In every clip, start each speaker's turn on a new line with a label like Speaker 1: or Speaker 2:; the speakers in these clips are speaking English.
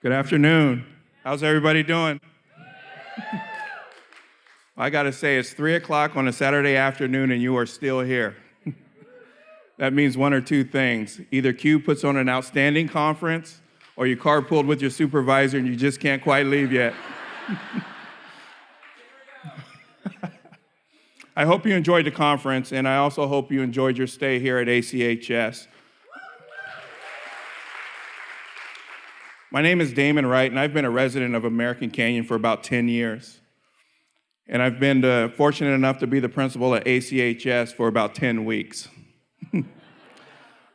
Speaker 1: Good afternoon. How's everybody doing? I got to say, it's 3 o'clock on a Saturday afternoon and you are still here. That means one or two things. Either Q puts on an outstanding conference or you carpooled with your supervisor and you just can't quite leave yet. I hope you enjoyed the conference, and I also hope you enjoyed your stay here at ACHS. My name is Damon Wright, and I've been a resident of American Canyon for about 10 years. And I've been fortunate enough to be the principal at ACHS for about 10 weeks.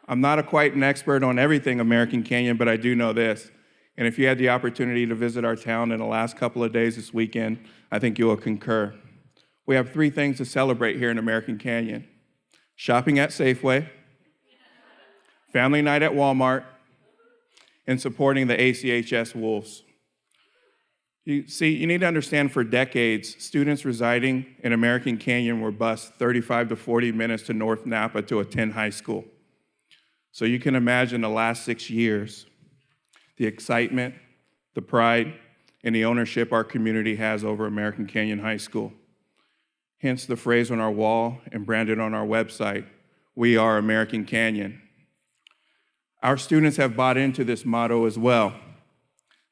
Speaker 1: I'm not quite an expert on everything American Canyon, but I do know this. And if you had the opportunity to visit our town in the last couple of days this weekend, I think you will concur. We have 3 things to celebrate here in American Canyon: shopping at Safeway, family night at Walmart, and supporting the ACHS Wolves. You need to understand, for decades, students residing in American Canyon were bused 35 to 40 minutes to North Napa to attend high school. So you can imagine the last 6 years, the excitement, the pride, and the ownership our community has over American Canyon High School. Hence the phrase on our wall and branded on our website, "We are American Canyon." Our students have bought into this motto as well.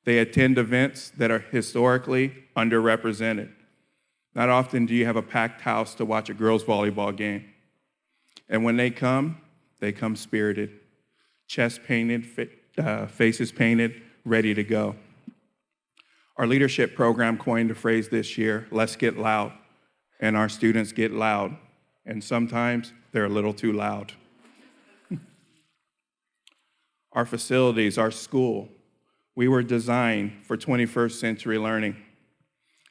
Speaker 1: They attend events that are historically underrepresented. Not often do you have a packed house to watch a girls' volleyball game. And when they come spirited, chest painted, faces painted, ready to go. Our leadership program coined the phrase this year, "Let's get loud." And our students get loud, and sometimes they're a little too loud. Our facilities, our school, we were designed for 21st century learning,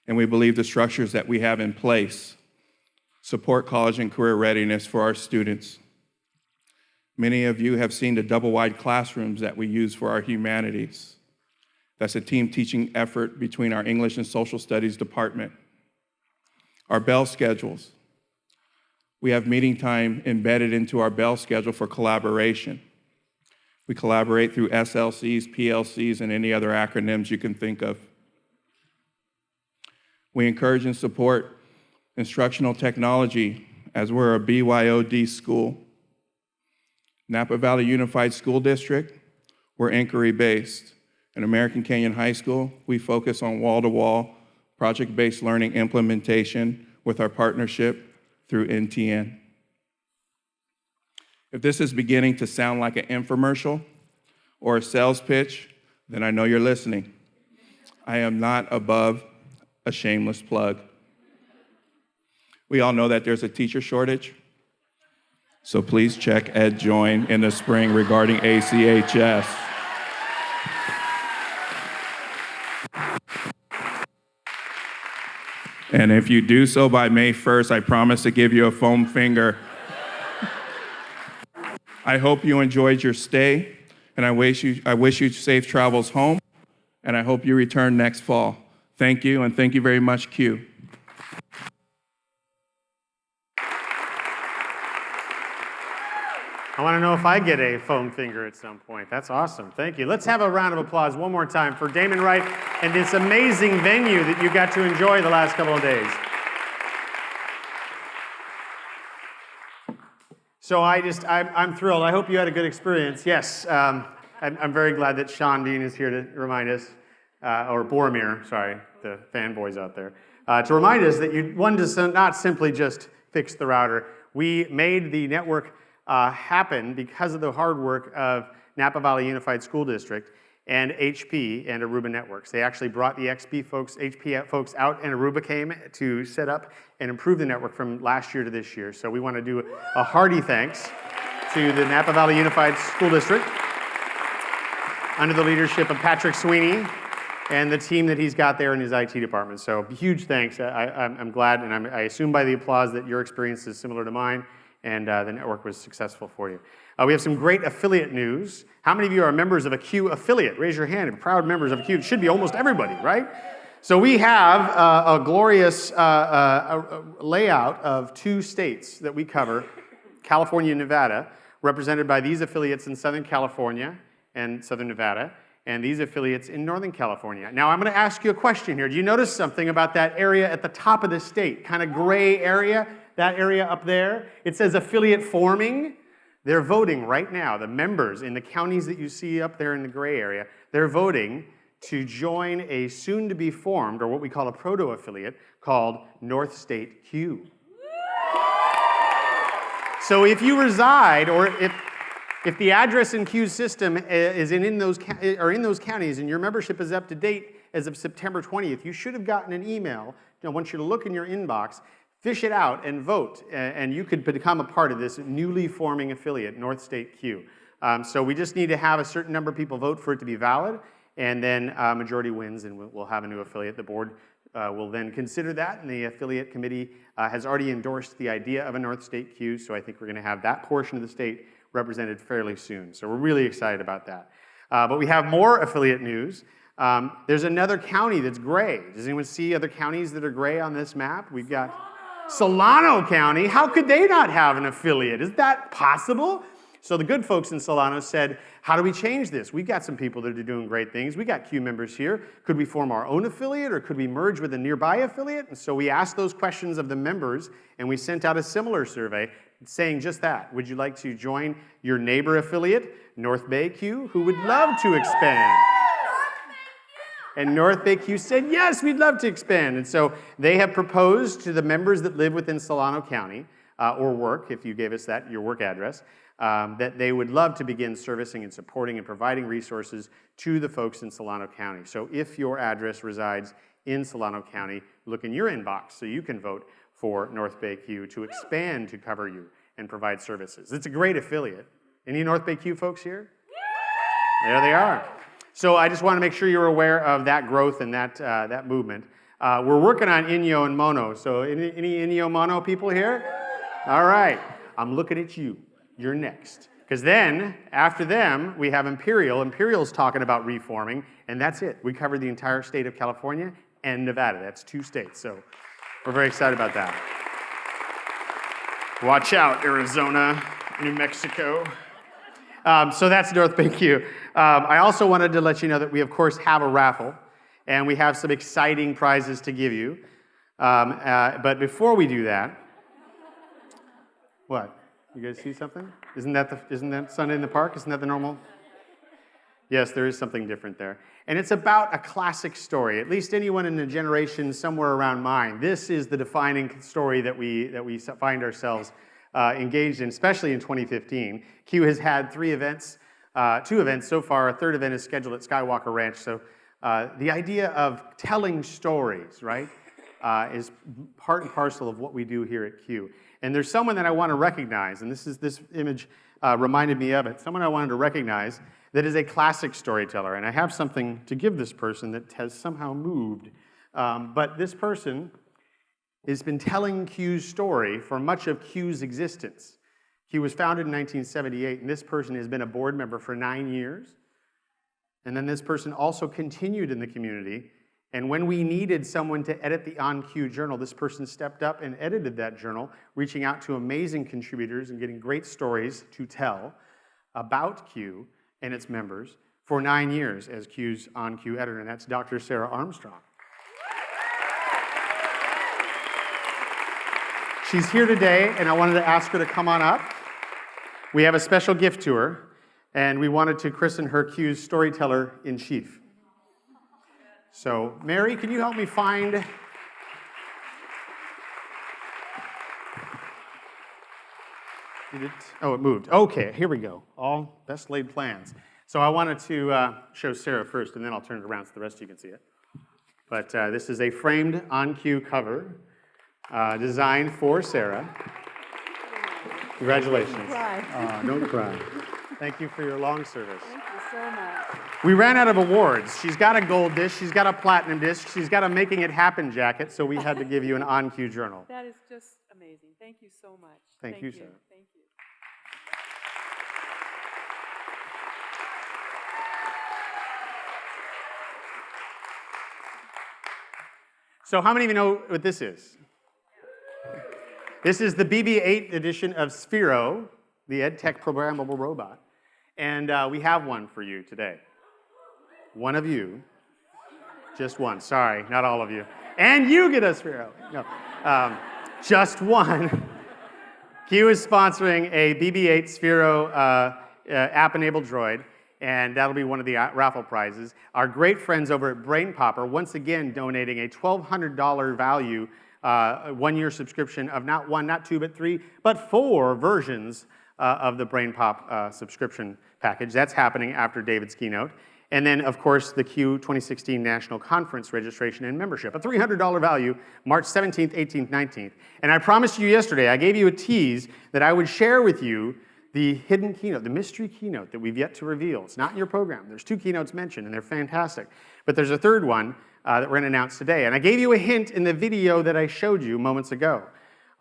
Speaker 1: and we believe the structures that we have in place support college and career readiness for our students. Many of you have seen the double-wide classrooms that we use for our humanities. That's a team teaching effort between our English and Social Studies department. Our bell schedules. We have meeting time embedded into our bell schedule for collaboration. We collaborate through SLCs, PLCs, and any other acronyms you can think of. We encourage and support instructional technology as we're a BYOD school. Napa Valley Unified School District, we're inquiry-based. In American Canyon High School, we focus on wall-to-wall project-based learning implementation with our partnership through NTN. If this is beginning to sound like an infomercial or a sales pitch, then I know you're listening. I am not above a shameless plug. We all know that there's a teacher shortage, so please check EdJoin in the spring regarding ACHS. And if you do so by May 1st, I promise to give you a foam finger. I hope you enjoyed your stay, and I wish you safe travels home, and I hope you return next fall. Thank you, and thank you very much, Q.
Speaker 2: I want to know if I get a foam finger at some point. That's awesome. Thank you. Let's have a round of applause one more time for Damon Wright and this amazing venue that you got to enjoy the last couple of days. So I'm thrilled. I hope you had a good experience. Yes, I'm very glad that Sean Dean is here to remind us, or Boromir, sorry, the fanboys out there, to remind us that one does not simply just fix the router. We made the network happen because of the hard work of Napa Valley Unified School District and HP and Aruba Networks. They actually brought the HP folks out, and Aruba came to set up and improve the network from last year to this year. So we want to do a hearty thanks to the Napa Valley Unified School District under the leadership of Patrick Sweeney and the team that he's got there in his IT department. So huge thanks. I'm glad, and I assume by the applause that your experience is similar to mine, and the network was successful for you. We have some great affiliate news. How many of you are members of a Q affiliate? Raise your hand if you're proud members of a Q. It should be almost everybody, right? So we have a glorious layout of 2 states that we cover, California and Nevada, represented by these affiliates in Southern California and Southern Nevada. and these affiliates in Northern California. Now, I'm going to ask you a question here. Do you notice something about that area at the top of the state, kind of gray area, that area up there? It says affiliate forming. They're voting right now. The members in the counties that you see up there in the gray area, they're voting to join a soon-to-be formed, or what we call a proto-affiliate, called North State Q. So if you reside, or if the address in Q's system is in those counties and your membership is up to date as of September 20th, you should have gotten an email. I want you to look in your inbox, fish it out, and vote. And you could become a part of this newly forming affiliate, North State Q. So we just need to have a certain number of people vote for it to be valid, and then majority wins, and we'll have a new affiliate. The board will then consider that, and the affiliate committee has already endorsed the idea of a North State Q, so I think we're going to have that portion of the state represented fairly soon. So we're really excited about that. But we have more affiliate news. There's another county that's gray. Does anyone see other counties that are gray on this map? We've got Solano County. How could they not have an affiliate? Is that possible? So the good folks in Solano said, how do we change this? We've got some people that are doing great things. We got Q members here. Could we form our own affiliate, or could we merge with a nearby affiliate? And so we asked those questions of the members, and we sent out a similar survey saying just that. Would you like to join your neighbor affiliate, North Bay Q, who would love to expand? And North Bay Q said, yes, we'd love to expand. And so they have proposed to the members that live within Solano County, or work, if you gave us that, your work address, that they would love to begin servicing and supporting and providing resources to the folks in Solano County. So if your address resides in Solano County, look in your inbox so you can vote for North Bay Q to expand to cover you and provide services. It's a great affiliate. Any North Bay Q folks here? There they are. So I just want to make sure you're aware of that growth and that movement. We're working on Inyo and Mono. So any Inyo Mono people here? All right. I'm looking at you. You're next. Because then, after them, we have Imperial. Imperial's talking about reforming, and that's it. We cover the entire state of California and Nevada. That's 2 states. So we're very excited about that. Watch out, Arizona, New Mexico. So that's North Bay Q. I also wanted to let you know that we, of course, have a raffle, and we have some exciting prizes to give you. But before we do that, what? You guys see something? Isn't that Sunday in the Park? Isn't that the normal? Yes, there is something different there. And it's about a classic story, at least anyone in a generation somewhere around mine. This is the defining story that we find ourselves engaged in, especially in 2015. Q has had 2 events so far. A 3rd event is scheduled at Skywalker Ranch. So the idea of telling stories, right, is part and parcel of what we do here at Q. And there's someone that I want to recognize, and this image reminded me of it, someone I wanted to recognize that is a classic storyteller. And I have something to give this person that has somehow moved. But this person has been telling Q's story for much of Q's existence. Q was founded in 1978, and this person has been a board member for 9 years. And then this person also continued in the community. And when we needed someone to edit the On Q journal, this person stepped up and edited that journal, reaching out to amazing contributors and getting great stories to tell about Q and its members for 9 years as Q's On Q editor, and that's Dr. Sarah Armstrong. She's here today, and I wanted to ask her to come on up. We have a special gift to her, and we wanted to christen her Q's Storyteller-in-Chief. So, Mary, can you help me find... it moved. Okay, here we go. All best laid plans. So I wanted to show Sarah first, and then I'll turn it around so the rest of you can see it. But this is a framed On Q cover designed for Sarah. Congratulations.
Speaker 3: Don't cry.
Speaker 2: Don't cry. Thank you for your long service.
Speaker 3: Thank you so much.
Speaker 2: We ran out of awards. She's got a gold disc, she's got a platinum disc, she's got a Making It Happen jacket, so we had to give you an On Q journal.
Speaker 3: That is just amazing. Thank you so much.
Speaker 2: Thank you, Sarah.
Speaker 3: Thank you.
Speaker 2: So how many of you know what this is? This is the BB-8 edition of Sphero, the EdTech programmable robot. And we have one for you today. One of you. Just one. Sorry, not all of you. And you get a Sphero. No, just one. Q is sponsoring a BB-8 Sphero app-enabled droid, and that'll be one of the raffle prizes. Our great friends over at Brain Pop are once again donating a $1,200 value one-year subscription of not one, not two, but three, but four versions of the Brain Pop subscription package. That's happening after David's keynote. And then, of course, the Q 2016 National Conference registration and membership, a $300 value, March 17th, 18th, 19th. And I promised you yesterday, I gave you a tease that I would share with you the hidden keynote, the mystery keynote that we've yet to reveal. It's not in your program. There's 2 keynotes mentioned, and they're fantastic. But there's a third one that we're going to announce today. And I gave you a hint in the video that I showed you moments ago.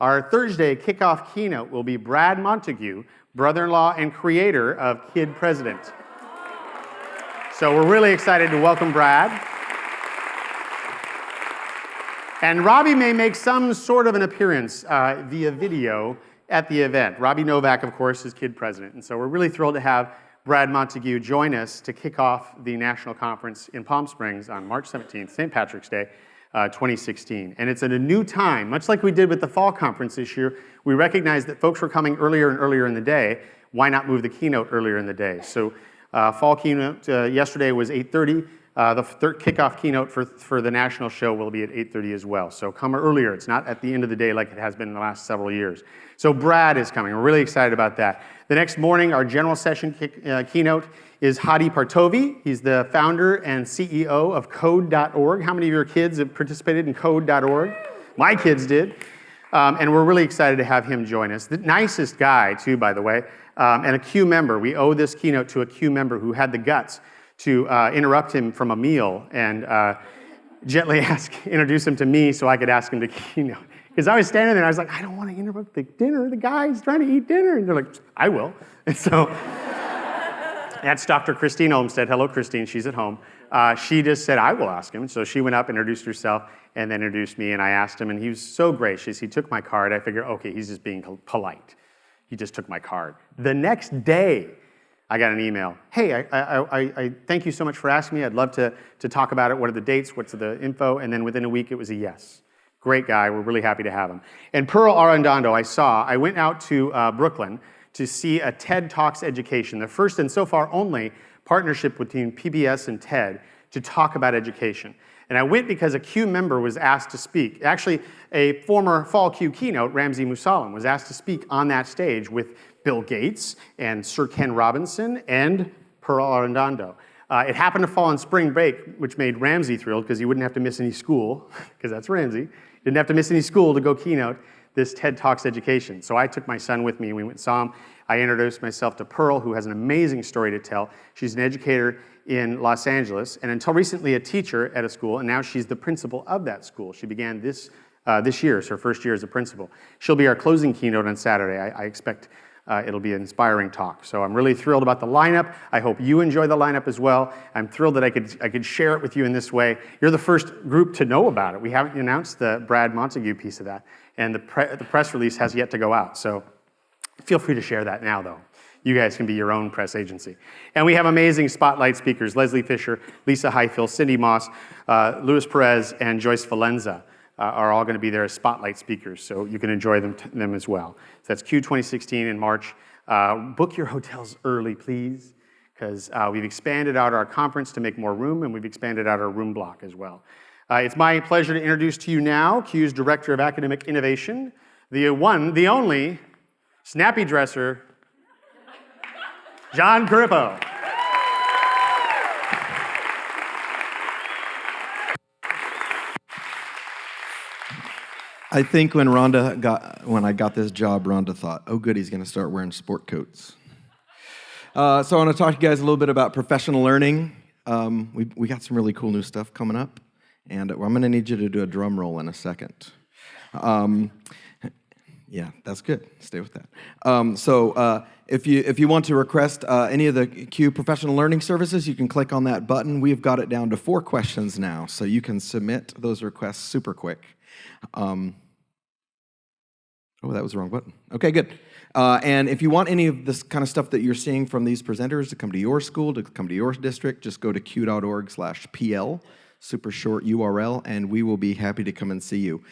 Speaker 2: Our Thursday kickoff keynote will be Brad Montague, brother-in-law and creator of Kid President. So we're really excited to welcome Brad. And Robbie may make some sort of an appearance via video at the event. Robbie Novak, of course, is Kid President. And so we're really thrilled to have Brad Montague join us to kick off the national conference in Palm Springs on March 17th, St. Patrick's Day, 2016. And it's at a new time, much like we did with the fall conference this year. We recognized that folks were coming earlier and earlier in the day. Why not move the keynote earlier in the day? So fall keynote yesterday was 8:30. The kickoff keynote for the national show will be at 8:30 as well. So come earlier. It's not at the end of the day like it has been in the last several years. So Brad is coming. We're really excited about that. The next morning, our general session keynote is Hadi Partovi. He's the founder and CEO of Code.org. How many of your kids have participated in Code.org? My kids did. And we're really excited to have him join us. The nicest guy, too, by the way, and a Q member. We owe this keynote to a Q member who had the guts to interrupt him from a meal and gently introduce him to me so I could ask him to keynote. Because I was standing there and I was like, I don't want to interrupt the dinner. The guy's trying to eat dinner. And they're like, I will. And so that's Dr. Christine Olmstead. Hello, Christine. She's at home. She just said, I will ask him. So she went up, introduced herself, and then introduced me. And I asked him, and he was so gracious. He took my card. I figured, okay, he's just being polite. He just took my card. The next day, I got an email. Hey, I thank you so much for asking me. I'd love to talk about it. What are the dates? What's the info? And then within a week, it was a yes. Great guy. We're really happy to have him. And Pearl Arredondo, I went out to Brooklyn to see a TED Talks education, the first and so far only partnership between PBS and TED to talk about education. And I went because a Q member was asked to speak. Actually, a former fall Q keynote, Ramzi Musallam, was asked to speak on that stage with Bill Gates and Sir Ken Robinson and Pearl Arredondo. It happened to fall on spring break, which made Ramzi thrilled because he wouldn't have to miss any school, because that's Ramzi. Didn't have to miss any school to go keynote this TED Talks education. So I took my son with me, and we went and saw him. I introduced myself to Pearl, who has an amazing story to tell. She's an educator in Los Angeles, and until recently a teacher at a school, and now she's the principal of that school. She began this year, it's her first year as a principal. She'll be our closing keynote on Saturday. I expect it'll be an inspiring talk. So I'm really thrilled about the lineup. I hope you enjoy the lineup as well. I'm thrilled that I could share it with you in this way. You're the first group to know about it. We haven't announced the Brad Montague piece of that, and the press release has yet to go out. So feel free to share that now, though. You guys can be your own press agency. And we have amazing spotlight speakers, Leslie Fisher, Lisa Highfill, Cindy Moss, Luis Perez, and Joyce Valenza are all going to be there as spotlight speakers, so you can enjoy them as well. So that's Q 2016 in March. Book your hotels early, please, because we've expanded out our conference to make more room, and we've expanded out our room block as well. It's my pleasure to introduce to you now Q's Director of Academic Innovation, the one, the only, snappy dresser, Jon Corippo.
Speaker 4: I think when I got this job, Rhonda thought, oh good, he's going to start wearing sport coats. So I want to talk to you guys a little bit about professional learning. We got some really cool new stuff coming up, and I'm going to need you to do a drum roll in a second. Yeah, that's good. Stay with that. So if you want to request any of the Q professional learning services, you can click on that button. We've got it down to 4 questions now, so you can submit those requests super quick. Oh, that was the wrong button. Okay, good. And if you want any of this kind of stuff that you're seeing from these presenters to come to your school, to come to your district, just go to q.org/pl, super short URL, and we will be happy to come and see you.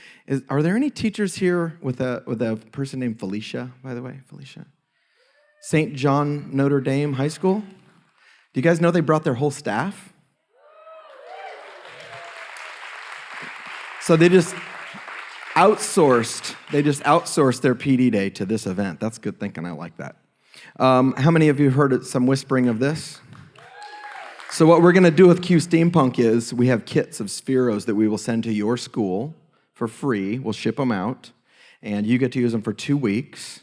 Speaker 4: Are there any teachers here with a person named Felicia, by the way? Felicia? St. John Notre Dame High School? Do you guys know they brought their whole staff? So they just outsourced their PD day to this event. That's good thinking. I like that. How many of you have heard some whispering of this? So what we're going to do with Q Steampunk is we have kits of Spheros that we will send to your school for free. We'll ship them out, and you get to use them for 2 weeks.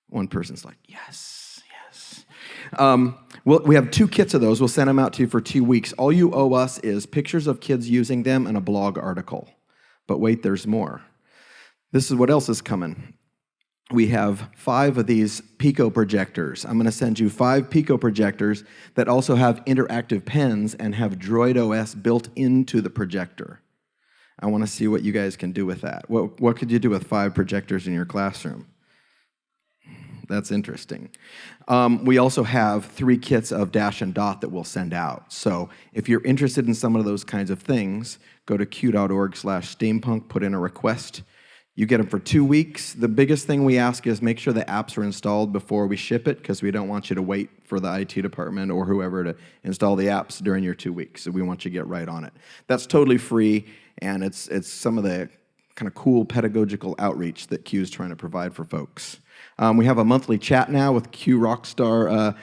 Speaker 4: One person's like, yes, yes. We have 2 kits of those. We'll send them out to you for 2 weeks. All you owe us is pictures of kids using them and a blog article. But wait, there's more. This is what else is coming. We have 5 of these Pico projectors. I'm going to send you 5 Pico projectors that also have interactive pens and have Droid OS built into the projector. I want to see what you guys can do with that. What could you do with 5 projectors in your classroom? That's interesting. We also have 3 kits of Dash and Dot that we'll send out. So if you're interested in some of those kinds of things, go to q.org/steampunk, put in a request. You get them for 2 weeks. The biggest thing we ask is make sure the apps are installed before we ship it, because we don't want you to wait for the IT department or whoever to install the apps during your 2 weeks. So we want you to get right on it. That's totally free, and it's some of the kind of cool pedagogical outreach that Q is trying to provide for folks. We have a monthly chat now with Q Rockstar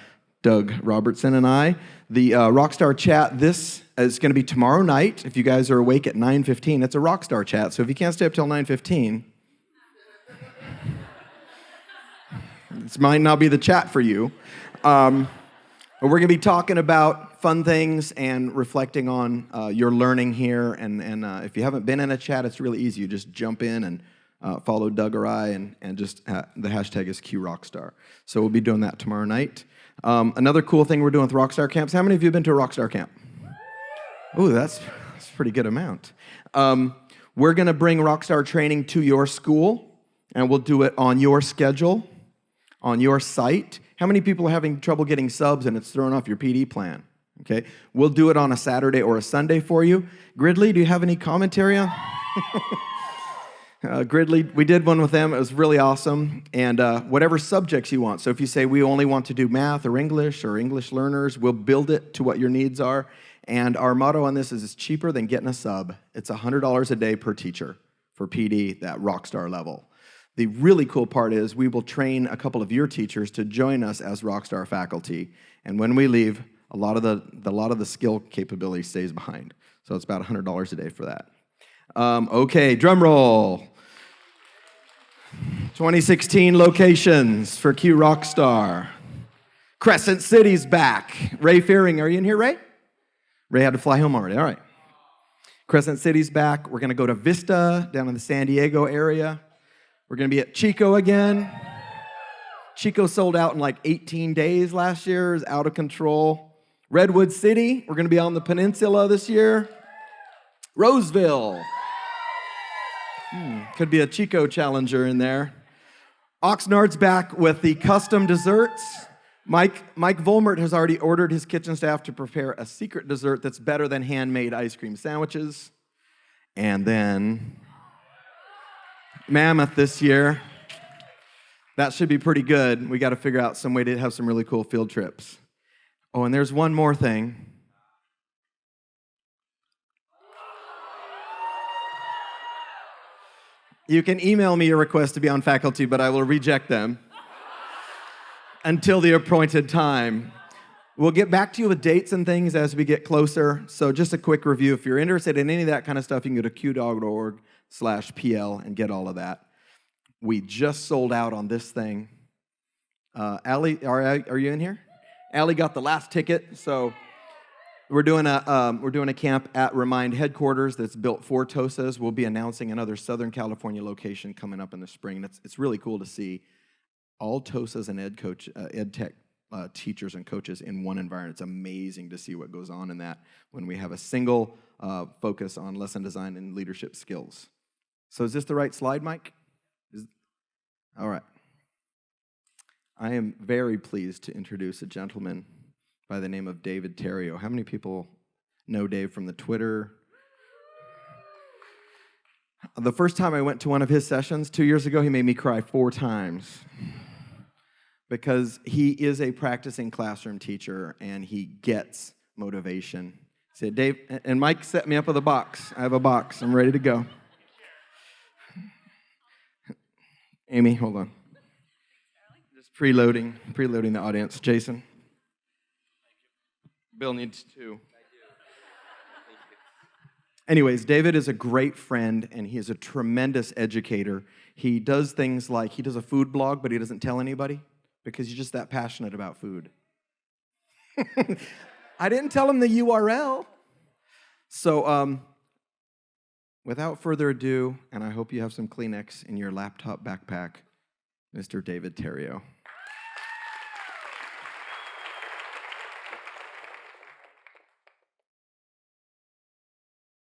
Speaker 4: Doug Robertson and I. The Rockstar chat, this is going to be tomorrow night. If you guys are awake at 9:15, it's a Rockstar chat. So if you can't stay up till 9:15, this might not be the chat for you. But we're going to be talking about fun things and reflecting on your learning here. And if you haven't been in a chat, it's really easy. You just jump in and follow Doug or I, and just the hashtag is QRockstar. So we'll be doing that tomorrow night. Another cool thing we're doing with Rockstar Camps. How many of you have been to a Rockstar Camp? Oh, that's a pretty good amount. We're going to bring Rockstar training to your school, and we'll do it on your schedule, on your site. How many people are having trouble getting subs and it's throwing off your PD plan? Okay, we'll do it on a Saturday or a Sunday for you. Gridley, do you have any commentary on? Gridley, we did one with them. It was really awesome. And whatever subjects you want. So if you say we only want to do math or English learners, we'll build it to what your needs are. And our motto on this is it's cheaper than getting a sub. It's $100 a day per teacher for PD, that Rockstar level. The really cool part is we will train a couple of your teachers to join us as Rockstar faculty. And when we leave, a lot of the skill capability stays behind. So it's about $100 a day for that. Okay, drum roll. 2016 locations for Q Rockstar. Crescent City's back. Ray Fearing, are you in here, Ray? Ray had to fly home already. All right. Crescent City's back. We're going to go to Vista down in the San Diego area. We're going to be at Chico again. Chico sold out in like 18 days last year. It's out of control. Redwood City, we're going to be on the peninsula this year. Roseville. Could be a Chico challenger in there. Oxnard's back with the custom desserts. Mike Volmert has already ordered his kitchen staff to prepare a secret dessert that's better than handmade ice cream sandwiches. And then Mammoth this year. That should be pretty good. We got to figure out some way to have some really cool field trips. Oh, and there's one more thing. You can email me your request to be on faculty, but I will reject them until the appointed time. We'll get back to you with dates and things as we get closer. So just a quick review. If you're interested in any of that kind of stuff, you can go to q.org/pl and get all of that. We just sold out on this thing. Allie, are you in here? Allie got the last ticket, so we're doing a camp at Remind headquarters that's built for TOSAs. We'll be announcing another Southern California location coming up in the spring. It's really cool to see all TOSAs and ed tech teachers and coaches in one environment. It's amazing to see what goes on in that when we have a single focus on lesson design and leadership skills. So is this the right slide, Mike? All right. I am very pleased to introduce a gentleman by the name of David Theriault. How many people know Dave from the Twitter? The first time I went to one of his sessions 2 years ago, he made me cry 4 times because he is a practicing classroom teacher and he gets motivation. He said, Dave, and Mike set me up with a box. I have a box. I'm ready to go. Amy, hold on. Just preloading the audience. Jason. Bill needs 2. Anyways, David is a great friend, and he is a tremendous educator. He does things like, he does a food blog, but he doesn't tell anybody because he's just that passionate about food. I didn't tell him the URL. So, without further ado, and I hope you have some Kleenex in your laptop backpack, Mr. David Theriault.